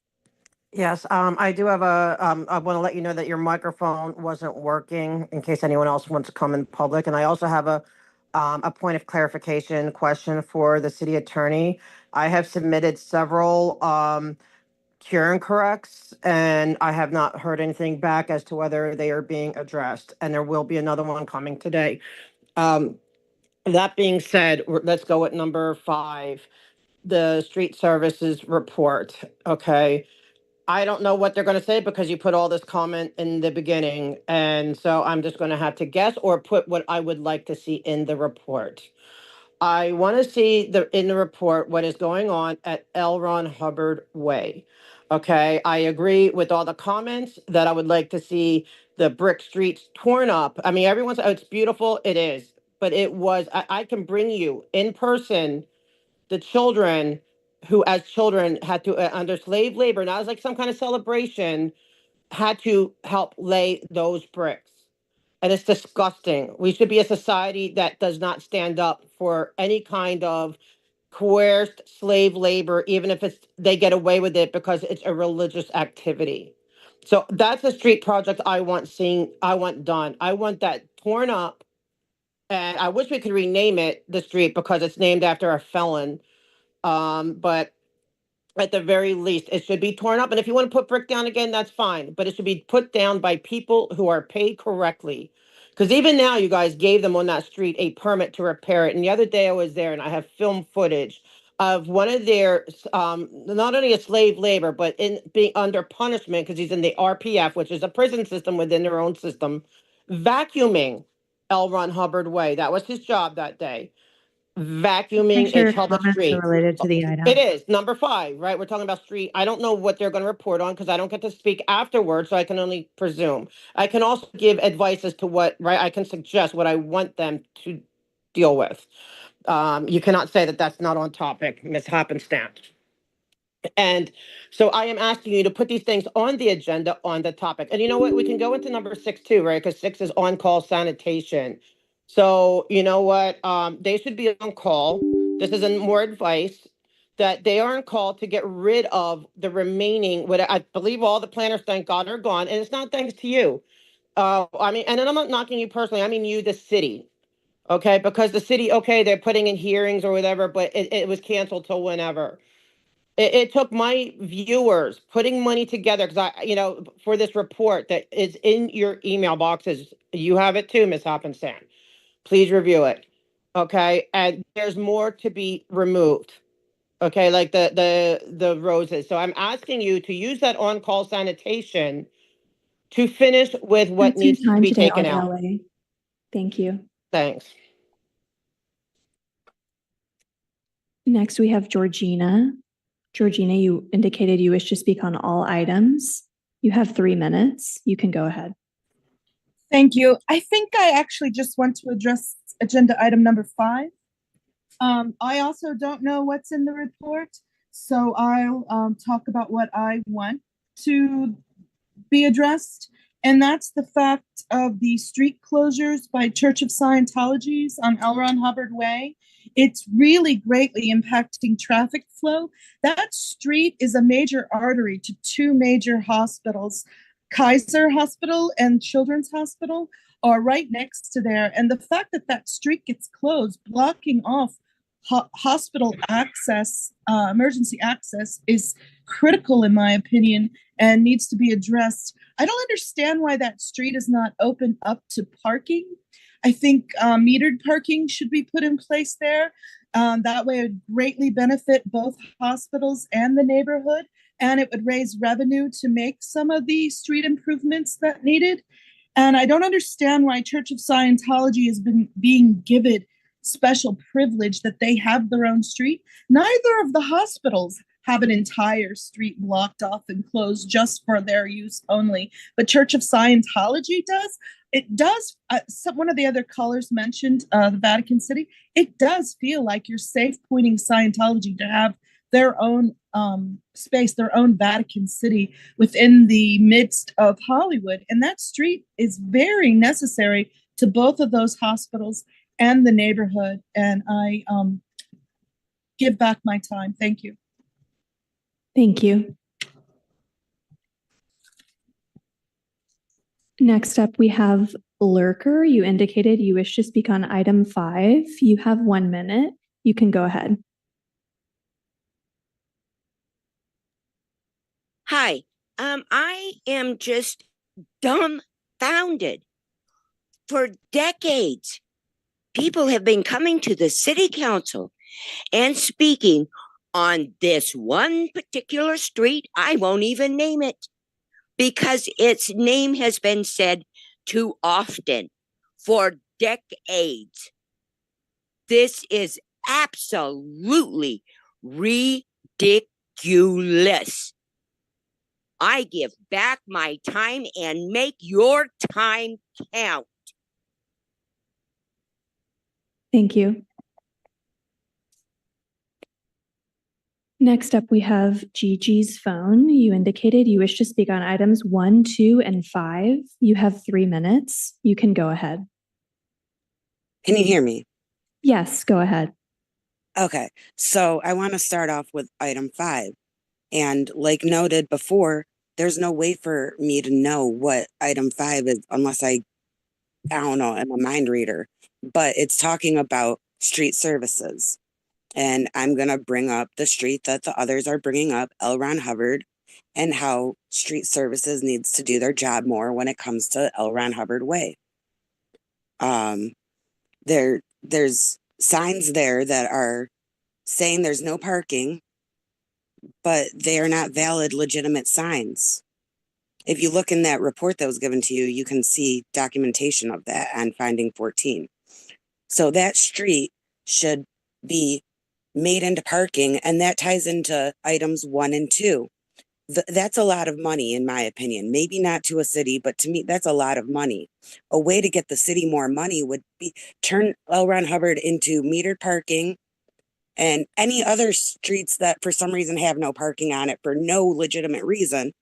Yes, I do have I want to let you know that your microphone wasn't working in case anyone else wants to come in public. And I also have a point of clarification question for the city attorney. I have submitted several cure and corrects, and I have not heard anything back as to whether they are being addressed. And there will be another one coming today. That being said, let's go at number 5, the street services report. Okay. I don't know what they're going to say because you put all this comment in the beginning. And so I'm just going to have to guess or put what I would like to see in the report. I want to see in the report what is going on at L. Ron Hubbard Way. Okay, I agree with all the comments that I would like to see the brick streets torn up. I mean, everyone's, oh, it's beautiful. It is. But it was, I can bring you in person the children who, as children, had to, under slave labor, not as like some kind of celebration, had to help lay those bricks. And it's disgusting. We should be a society that does not stand up for any kind of coerced slave labor, even if they get away with it because it's a religious activity. So that's a street project I want done. I want that torn up. And I wish we could rename it the street because it's named after a felon. But at the very least, it should be torn up. And if you want to put brick down again, that's fine. But it should be put down by people who are paid correctly. Because even now, you guys gave them on that street a permit to repair it. And the other day I was there and I have film footage of one of their, not only a slave labor, but in being under punishment because he's in the RPF, which is a prison system within their own system, vacuuming L. Ron Hubbard Way. That was his job that day. vacuuming Make sure a your public comments street. are related to the item. It is number 5, right? We're talking about street. I don't know what they're going to report on because I don't get to speak afterwards, so I can only presume. I can also give advice as to what, right? I can suggest what I want them to deal with. You cannot say that that's not on topic, Ms. Happenstance. And so I am asking you to put these things on the agenda on the topic. And you know what? We can go into number 6 too, right? Because 6 is on-call sanitation. So you know what? They should be on call. This is more advice that they are on call to get rid of the remaining, what I believe all the planners, thank God, are gone. And it's not thanks to you. I mean, and then I'm not knocking you personally. I mean you, the city. Okay, because the city, okay, they're putting in hearings or whatever, but it was canceled till whenever. It took my viewers putting money together because for this report that is in your email boxes. You have it too, Ms. Hoppenstein. Please review it. Okay, and there's more to be removed. Okay, like the roses. So I'm asking you to use that on-call sanitation to finish with what That's your needs to time be today, taken Audit out. LA. Thank you. Thanks. Next, we have Georgina. Georgina, you indicated you wish to speak on all items. You have 3 minutes. You can go ahead. Thank you. I think I actually just want to address agenda item number 5. I also don't know what's in the report, so I'll talk about what I want to be addressed, and that's the fact of the street closures by Church of Scientologies on L. Ron Hubbard Way. It's really greatly impacting traffic flow. That street is a major artery to 2 major hospitals. Kaiser Hospital and Children's Hospital are right next to there. And the fact that that street gets closed, blocking off hospital access, emergency access, is critical in my opinion and needs to be addressed. I don't understand why that street is not open up to parking. I think metered parking should be put in place there. That way it would greatly benefit both hospitals and the neighborhood, and it would raise revenue to make some of the street improvements that needed. And I don't understand why Church of Scientology has been being given special privilege that they have their own street. Neither of the hospitals have an entire street blocked off and closed just for their use only. But Church of Scientology does. It does. One of the other callers mentioned the Vatican City. It does feel like you're safe pointing Scientology to have their own space, their own Vatican City within the midst of Hollywood. And that street is very necessary to both of those hospitals and the neighborhood. And I give back my time. Thank you. Thank you. Next up, we have Lurker. You indicated you wish to speak on item 5. You have 1 minute. You can go ahead. Hi. I am just dumbfounded. For decades, people have been coming to the city council and speaking on this one particular street. I won't even name it because its name has been said too often for decades. This is absolutely ridiculous. I give back my time and make your time count. Thank you. Next up, we have Gigi's phone. You indicated you wish to speak on items 1, 2, and 5. You have 3 minutes. You can go ahead. Can you hear me? Yes, go ahead. Okay, so I want to start off with item 5. And like noted before, there's no way for me to know what item 5 is unless I don't know, I'm a mind reader. But it's talking about street services. And I'm going to bring up the street that the others are bringing up, L. Ron Hubbard, and how street services needs to do their job more when it comes to L. Ron Hubbard Way. There's signs there that are saying there's no parking, but they are not valid, legitimate signs. If you look in that report that was given to you, you can see documentation of that on finding 14. So that street should be made into parking, and that ties into items 1 and 2. That's a lot of money, in my opinion. Maybe not to a city, but to me, that's a lot of money. A way to get the city more money would be turn L. Ron Hubbard into metered parking, and any other streets that for some reason have no parking on it for no legitimate reason,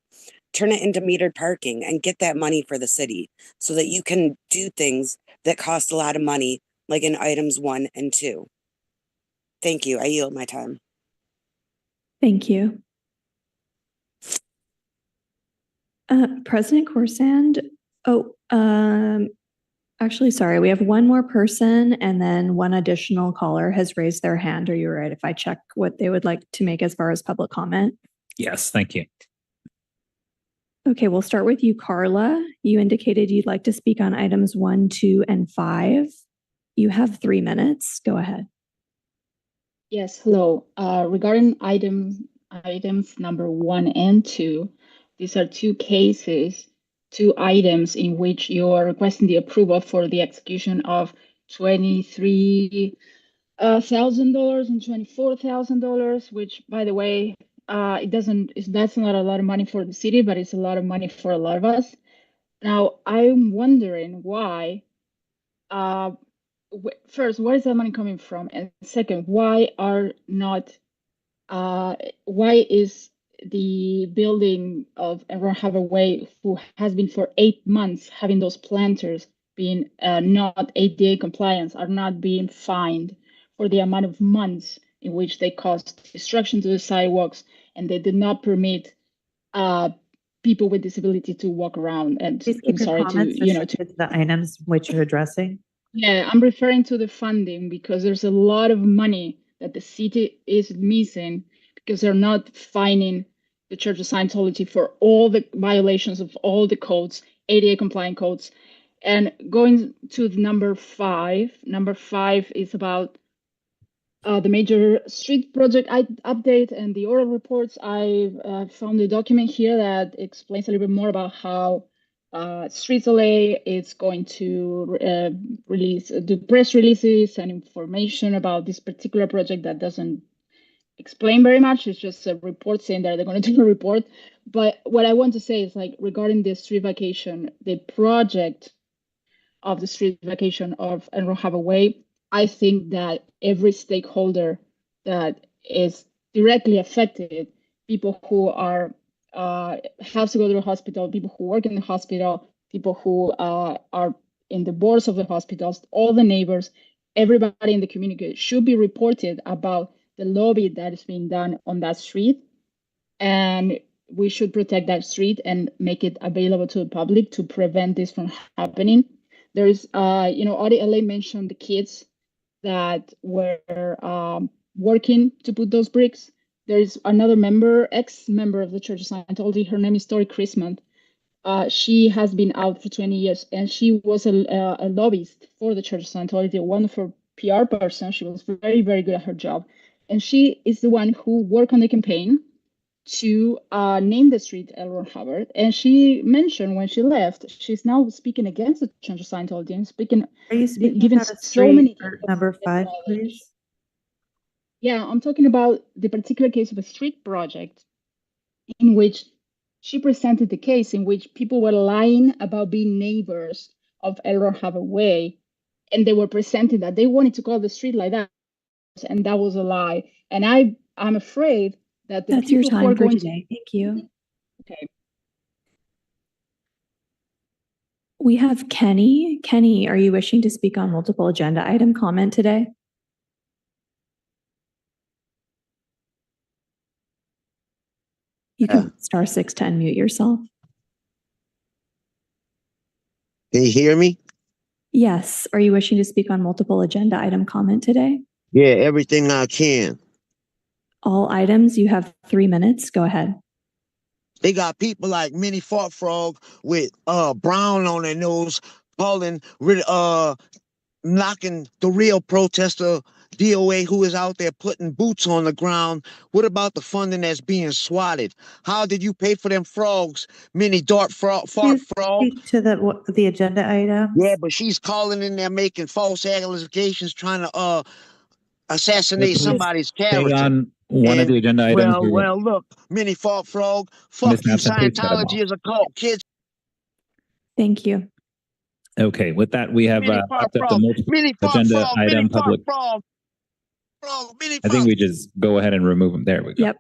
turn it into metered parking and get that money for the city so that you can do things that cost a lot of money, like in items 1 and 2. Thank you. I yield my time. Thank you. President Corsand. Actually, sorry, we have one more person and then one additional caller has raised their hand. Are you right if I check what they would like to make as far as public comment? Yes, thank you. Okay, we'll start with you, Carla. You indicated you'd like to speak on items 1, 2, and 5. You have 3 minutes. Go ahead. Yes, hello. Regarding items number 1 and 2, these are 2 cases, 2 items in which you're requesting the approval for the execution of $23,000 and $24,000, which, by the way, that's not a lot of money for the city, but it's a lot of money for a lot of us. Now, I'm wondering why. First, where is that money coming from? And second, why is the building of Ron Hubbard Way, who has been for 8 months having those planters being not ADA compliance, are not being fined for the amount of months in which they caused destruction to the sidewalks and they did not permit people with disability to walk around? And Please keep your comments restricted to the items which you're addressing. Yeah, I'm referring to the funding because there's a lot of money that the city is missing because they're not fining the Church of Scientology for all the violations of all the codes, ADA compliant codes. And going to number 5 is about the major street project update and the oral reports. I found a document here that explains a little bit more about how Streets LA is going to do press releases and information about this particular project that doesn't explain very much. It's just a report saying that they're going to do a report. But what I want to say is, like, regarding the street vacation, the project of the street vacation of Ron Hubbard Way, I think that every stakeholder that is directly affected, people who are have to go to the hospital, people who work in the hospital, people who are in the boards of the hospitals, all the neighbors, everybody in the community should be reported about the lobby that is being done on that street. And we should protect that street and make it available to the public to prevent this from happening. There's, Audit LA mentioned the kids that were working to put those bricks. There's another ex-member of the Church of Scientology. Her name is Tori Chrisman. She has been out for 20 years, and she was a lobbyist for the Church of Scientology, a wonderful PR person. She was very, very good at her job. And she is the one who worked on the campaign to name the street L. Ron Hubbard. And she mentioned when she left, she's now speaking against the Church of Scientology and Are you speaking giving about a so many number 5, please? Yeah, I'm talking about the particular case of a street project in which she presented the case in which people were lying about being neighbors of L. Ron Hubbard Way, and they were presenting that they wanted to call the street like that, and that was a lie. And I'm afraid that the That's your people who time are for going today. Thank you. Okay. We have Kenny. Kenny, are you wishing to speak on multiple agenda item comment today? You can star 610 mute yourself. Can you hear me? Yes. Are you wishing to speak on multiple agenda item comment today? Yeah, everything I can. All items, you have 3 minutes. Go ahead. They got people like Minnie Fart Frog with brown on their nose calling knocking the real protester DOA who is out there putting boots on the ground. What about the funding that's being swatted? How did you pay for them frogs, Minnie Fart Frog? Speak to the agenda item. Yeah, but she's calling in there making false allegations, trying to assassinate Please somebody's stay character. on one of And the agenda items. well, look, Mini Fault Frog, fuck Ms. you, Matson, please cut him Scientology off. is a cult, kids. Thank you. Okay, with that, we have Mini Fault wrapped up the Frog, multiple Mini Fault agenda Frog, Mini item Fault public. Frog, Mini I think Fault. we just go ahead and remove them. There we go. Yep.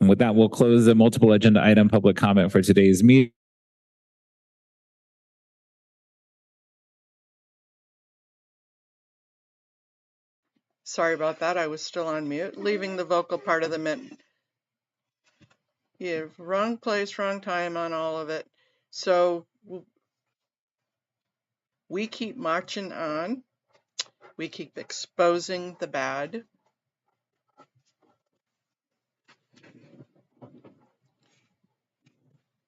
And with that, we'll close the multiple agenda item public comment for today's meeting. Sorry about that. I was still on mute, leaving the vocal part of the minute. Yeah, wrong place, wrong time on all of it. So we keep marching on. We keep exposing the bad.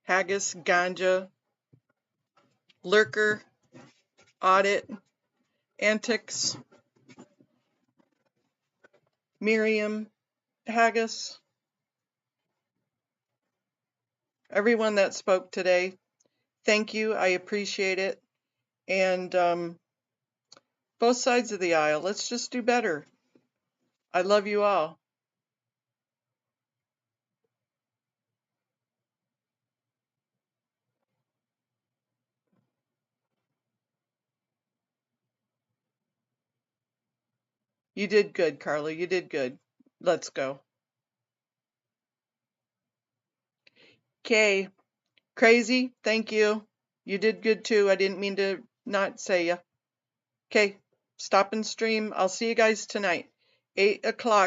Haggis, ganja, lurker, audit, antics, Miriam, Haggis, everyone that spoke today, thank you. I appreciate it. And both sides of the aisle, let's just do better. I love you all. You did good, Carla. You did good. Let's go. Okay. Crazy, thank you. You did good too. I didn't mean to not say ya. Okay. Stop and stream. I'll see you guys tonight. 8 o'clock.